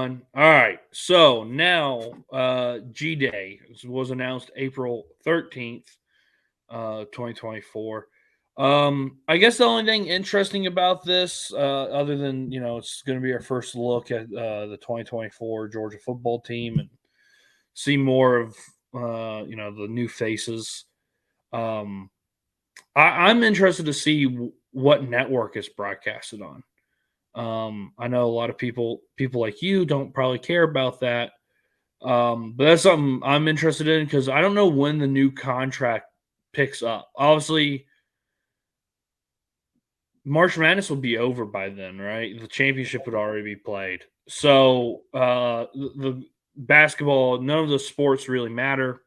All right. So now G Day was announced April 13th, 2024. I guess the only thing interesting about this, other than it's going to be our first look at the 2024 Georgia football team and see more of the new faces. Um, I'm interested to see what network is broadcasted on. I know a lot of people like you don't probably care about that. But that's something I'm interested in because I don't know when the new contract picks up. Obviously, March Madness will be over by then, right? The championship would already be played. So the basketball, none of the sports really matter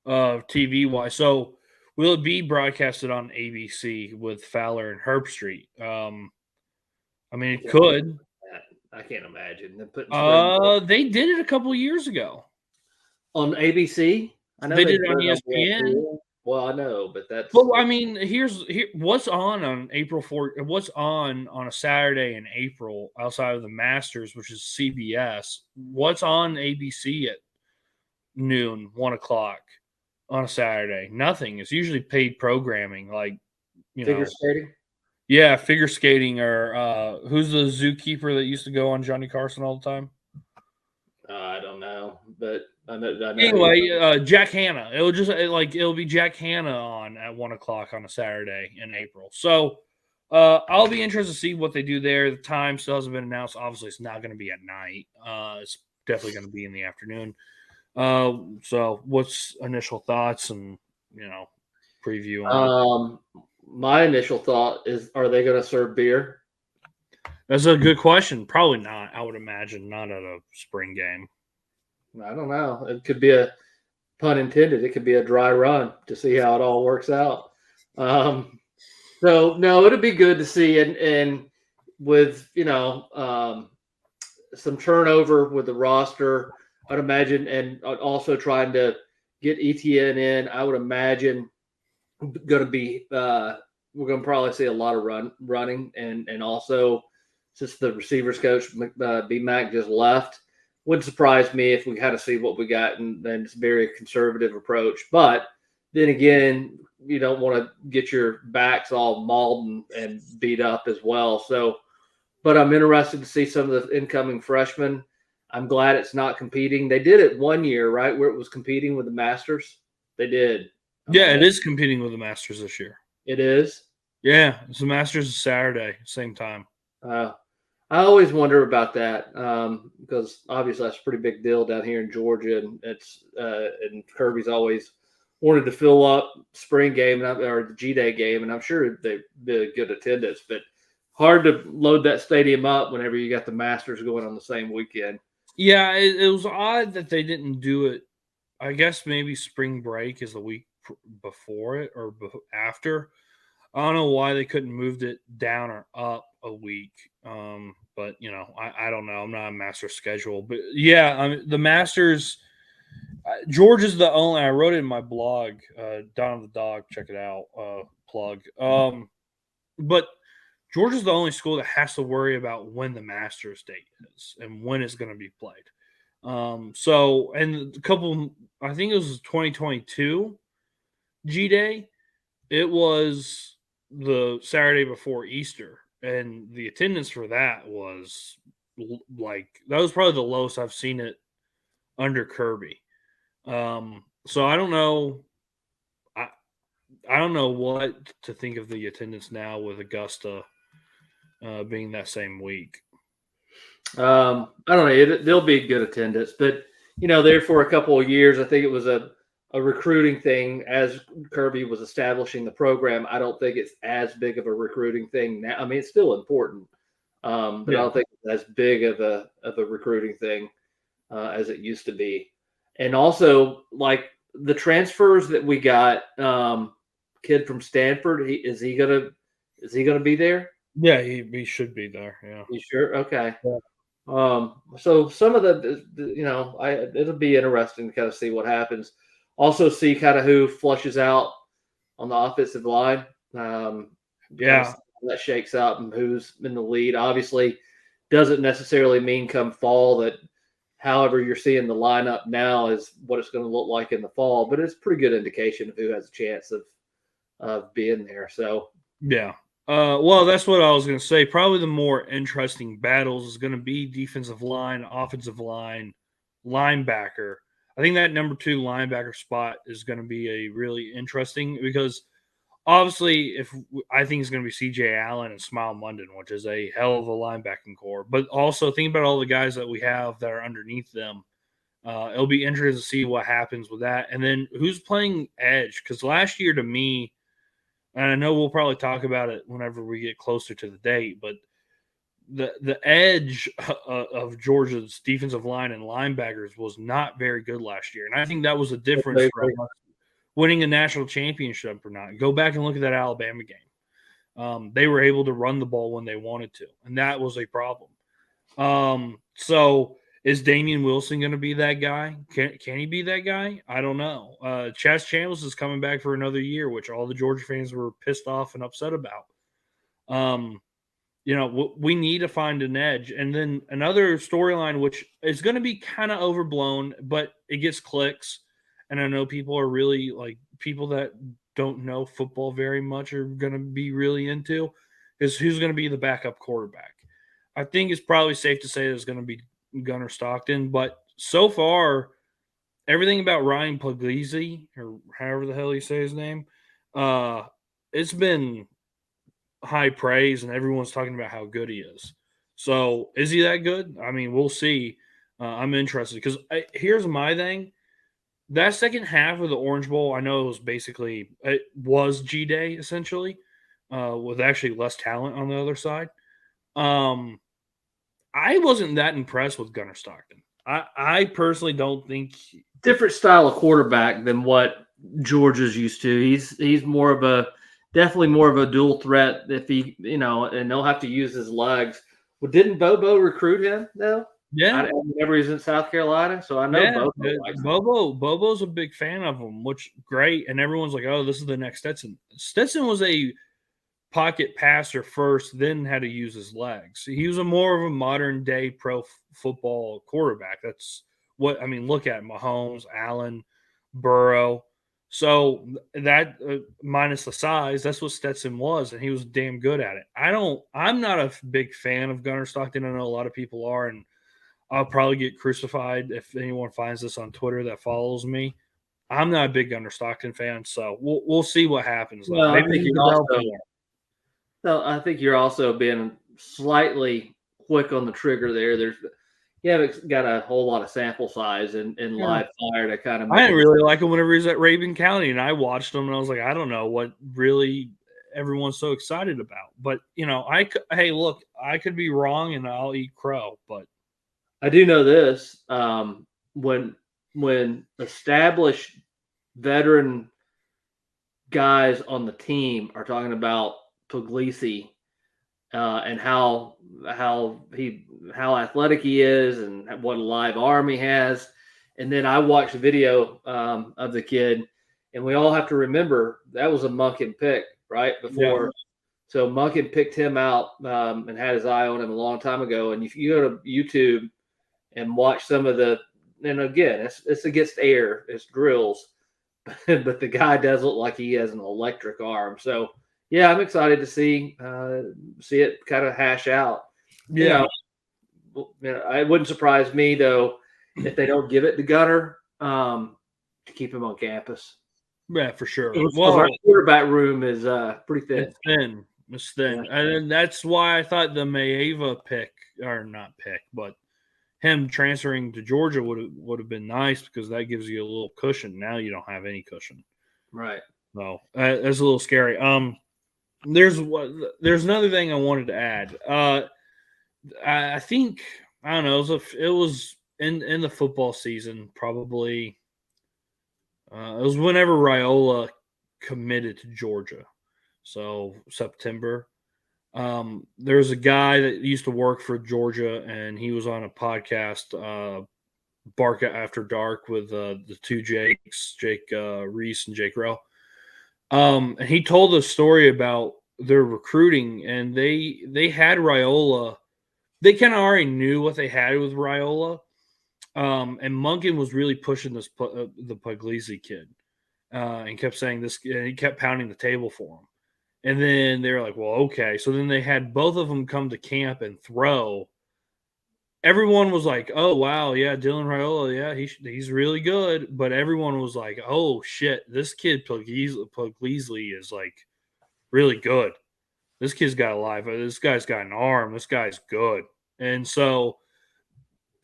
TV wise. So will it be broadcasted on ABC with Fowler and Herb Street? I mean, it could. I can't imagine them putting spring They did it a couple years ago. on ABC. I know They they did it put on it on ESPN. ESPN. Well, I know, but that's Well, I mean, here what's on April 4th. What's on a Saturday in April outside of the Masters, which is CBS. What's on ABC at noon, 1 o'clock on a Saturday? Nothing. It's usually paid programming, like figure skating. yeah, figure skating or who's the zookeeper that used to go on Johnny Carson all the time? I don't know, but I know. Anyway, Jack Hanna. It'll be Jack Hanna on at 1 o'clock on a Saturday in April. So I'll be interested to see what they do there. The time still hasn't been announced. Obviously, it's not going to be at night. It's definitely going to be in the afternoon. So what's initial thoughts and preview on it? My initial thought is, are they going to serve beer? That's a good question. Probably not. I would imagine not at a spring game. I don't know. It could be a pun intended. It could be a dry run to see how it all works out. So no, it'd be good to see, and with some turnover with the roster, I'd imagine, and also trying to get ETN in. I would imagine going to be we're going to probably see a lot of running, and also since the receivers coach B Mac just left, wouldn't surprise me if we had to see what we got, and then it's a very conservative approach. But then again, you don't want to get your backs all mauled and beat up as well. So, but I'm interested to see some of the incoming freshmen. I'm glad it's not competing. They did it one year, right, where it was competing with the Masters. They did. Yeah, it is competing with the Masters this year. It is? Yeah, it's the Masters is Saturday, same time. I always wonder about that because obviously that's a pretty big deal down here in Georgia, and it's and Kirby's always wanted to fill up spring game or the G Day game, and I'm sure they'd be a good attendance, but hard to load that stadium up whenever you got the Masters going on the same weekend. Yeah, it was odd that they didn't do it. I guess maybe spring break is the week before it or after. I don't know why they couldn't moved it down or up a week. But I don't know. I'm not a master schedule, but yeah, I mean, the Masters. Georgia's the only. I wrote it in my blog, Don of the Dog. Check it out. Plug. But Georgia's the only school that has to worry about when the Masters date is and when it's going to be played. So, and a couple, I think it was 2022 G Day. It was the Saturday before Easter, and the attendance for that was that was probably the lowest I've seen it under Kirby. So I don't know. I don't know what to think of the attendance now with Augusta being that same week. I don't know. There'll be good attendance, but there for a couple of years, I think it was a recruiting thing as Kirby was establishing the program. I don't think it's as big of a recruiting thing now. I mean, it's still important, but I don't think it's as big of a recruiting thing as it used to be. And also, like the transfers that we got, kid from Stanford, is he gonna be there? Yeah, he should be there. Yeah, you sure? Okay. Yeah. So some of it'll be interesting to kind of see what happens. Also, see kind of who flushes out on the offensive line. Yeah, that shakes out and who's in the lead. Obviously, doesn't necessarily mean come fall that however you're seeing the lineup now is what it's going to look like in the fall, but it's a pretty good indication of who has a chance of being there. So Yeah. Well, that's what I was going to say. Probably the more interesting battles is going to be defensive line, offensive line, linebacker. I think that number 2 linebacker spot is going to be a really interesting because obviously, I think it's going to be C.J. Allen and Smile London, which is a hell of a linebacking core. But also think about all the guys that we have that are underneath them. It'll be interesting to see what happens with that, and then who's playing edge. Because last year, to me, and I know we'll probably talk about it whenever we get closer to the date, but the edge of Georgia's defensive line and linebackers was not very good last year, and I think that was a difference from us winning a national championship or not. Go back and look at that Alabama game. They were able to run the ball when they wanted to, and that was a problem. So is Damian Wilson going to be that guy? Can he be that guy? I don't know. Chaz Chandler is coming back for another year, which all the Georgia fans were pissed off and upset about. We need to find an edge. And then another storyline, which is going to be kind of overblown, but it gets clicks. And I know people are really people that don't know football very much are going to be really into is who's going to be the backup quarterback. I think it's probably safe to say that it's going to be Gunnar Stockton, but so far, everything about Ryan Puglisi, or however the hell you say his name, it's been high praise, and everyone's talking about how good he is. So, is he that good? I mean, we'll see. I'm interested because here's my thing. That second half of the Orange Bowl, I know it was G Day essentially, with actually less talent on the other side. I wasn't that impressed with Gunnar Stockton. I personally don't think different style of quarterback than what Georgia's used to. He's more of definitely more of a dual threat if he, and they'll have to use his legs. Well, didn't Bobo recruit him though? Yeah. Whenever he's in South Carolina, so I know Bobo's a big fan of him, which great. And everyone's like, "Oh, this is the next Stetson." Stetson was a pocket passer first, then had to use his legs. He was more of a modern day pro football quarterback. That's what I mean. Look at Mahomes, Allen, Burrow. So that minus the size, that's what Stetson was, and he was damn good at it. I'm not a big fan of Gunnar Stockton. I know a lot of people are, and I'll probably get crucified if anyone finds this on Twitter that follows me. I'm not a big Gunnar Stockton fan, so we'll see what happens. Well, I think you're also being slightly quick on the trigger there. You haven't got a whole lot of sample size in live fire to kind of. I didn't really like him whenever he was at Rabun County, and I watched him, and I was like, I don't know what really everyone's so excited about. But hey, look, I could be wrong, and I'll eat crow, but. I do know this. When established veteran guys on the team are talking about Puglisi and how athletic he is and what a live arm he has, and then I watched a video of the kid, and we all have to remember that was a Monken pick right before. Yeah. So Monken picked him out and had his eye on him a long time ago. And if you go to YouTube and watch some of and again, it's against air, it's drills, but the guy does look like he has an electric arm. So yeah, I'm excited to see it kind of hash out. Yeah, it wouldn't surprise me though if they don't give it to Gunnar to keep him on campus. Yeah, for sure. Well, our quarterback room is pretty thin. It's thin, yeah. And that's why I thought the Maeva but him transferring to Georgia would have been nice because that gives you a little cushion. Now you don't have any cushion, right? No, that's a little scary. There's another thing I wanted to add. I think I don't know. It was in the football season, probably. It was whenever Raiola committed to Georgia, so September. There's a guy that used to work for Georgia, and he was on a podcast, Barca After Dark, with the two Jakes, Jake Reese and Jake Rowe. And he told a story about their recruiting, and they had Raiola they kind of already knew what they had with Raiola. And Monken was really pushing the Puglisi kid, and kept saying this. And he kept pounding the table for him. And then they were like, "Well, okay." So then they had both of them come to camp and throw. Everyone was like, "Oh wow, yeah, Dylan Raiola, yeah, he's really good." But everyone was like, "Oh shit, this kid Puglisi is like really good. This kid's got a life. This guy's got an arm. This guy's good." And so,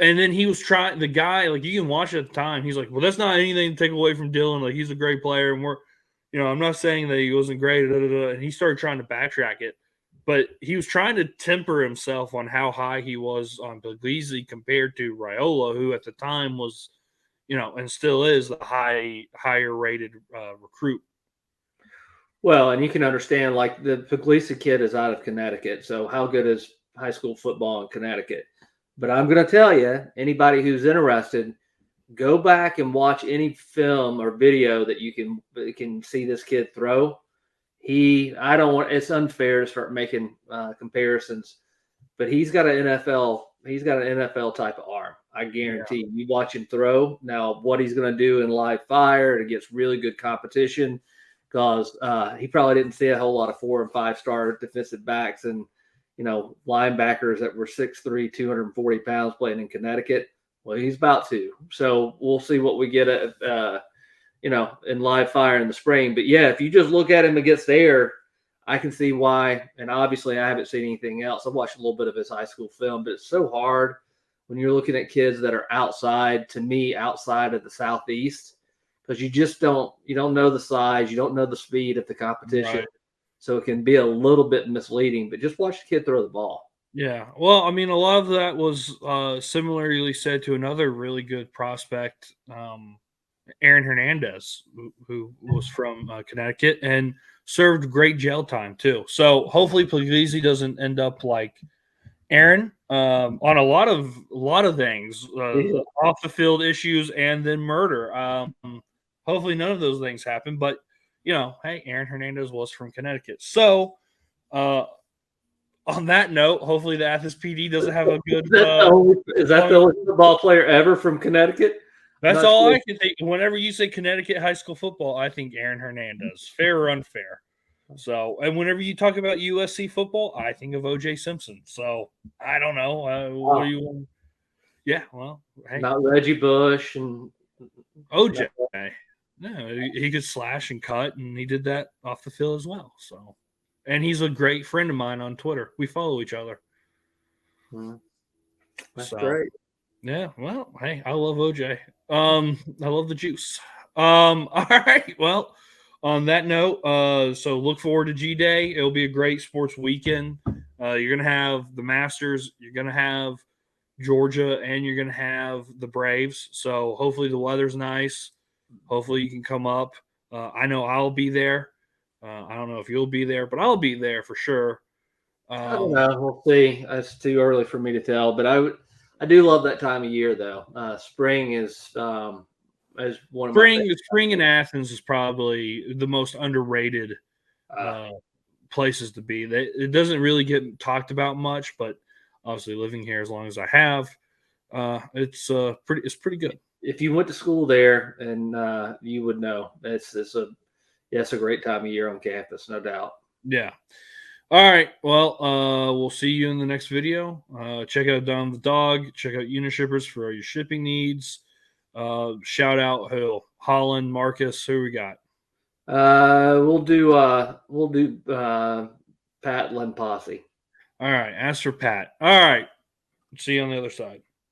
and then he was trying. The guy, like you can watch it at the time. He's like, "Well, that's not anything to take away from Dylan. Like he's a great player, and I'm not saying that he wasn't great." Da, da, da. And he started trying to backtrack it. But he was trying to temper himself on how high he was on Puglisi compared to Raiola, who at the time was, and still is the higher rated recruit. Well, and you can understand, like the Puglisi kid is out of Connecticut, so how good is high school football in Connecticut? But I'm going to tell you, anybody who's interested, go back and watch any film or video that you can see this kid throw. I don't want. It's unfair to start making comparisons, but he's got an NFL type of arm. I guarantee. Yeah. You watch him throw. Now, what he's going to do in live fire against really good competition, because he probably didn't see a whole lot of 4 and 5 star defensive backs and linebackers that were 6'3", 240 pounds playing in Connecticut. Well, he's about to. So we'll see what we get at in live fire in the spring. But yeah, if you just look at him against there, I can see why. And obviously, I haven't seen anything else. I've watched a little bit of his high school film, but it's so hard when you're looking at kids that are outside of the Southeast, because you don't know the size, you don't know the speed of the competition. Right. So it can be a little bit misleading, but just watch the kid throw the ball. Yeah. Well, I mean, a lot of that was similarly said to another really good prospect, Aaron Hernandez, who was from Connecticut and served great jail time too. So hopefully Puglisi doesn't end up like Aaron on a lot of things, off the field issues and then murder. Hopefully none of those things happen. But hey, Aaron Hernandez was from Connecticut. So on that note, hopefully the Athens PD doesn't have a good. Is that the only football player ever from Connecticut? That's all I can think. Whenever you say Connecticut high school football, I think Aaron Hernandez. Fair or unfair. So, and whenever you talk about USC football, I think of OJ Simpson. So, I don't know. What do you want? Yeah, well, hey. Not Reggie Bush and OJ. No, he could slash and cut, and he did that off the field as well. So, and he's a great friend of mine on Twitter. We follow each other. That's great. Yeah, well, hey, I love OJ. I love the juice. All right. Well, on that note, so look forward to G-Day. It'll be a great sports weekend. You're going to have the Masters. You're going to have Georgia, and you're going to have the Braves. So hopefully the weather's nice. Hopefully you can come up. I know I'll be there. I don't know if you'll be there, but I'll be there for sure. I don't know. We'll see. It's too early for me to tell, but I do love that time of year, though. Spring is one of spring in Athens is probably the most underrated places to be. It doesn't really get talked about much, but obviously living here as long as I have, it's pretty good. If you went to school there, and you would know it's a great time of year on campus, no doubt. Yeah. All right. Well, we'll see you in the next video. Check out Don the Dog. Check out Unishippers for all your shipping needs. Shout out Holland, Marcus. Who we got? We'll do Pat Lenposse. All right. Ask for Pat. All right. See you on the other side.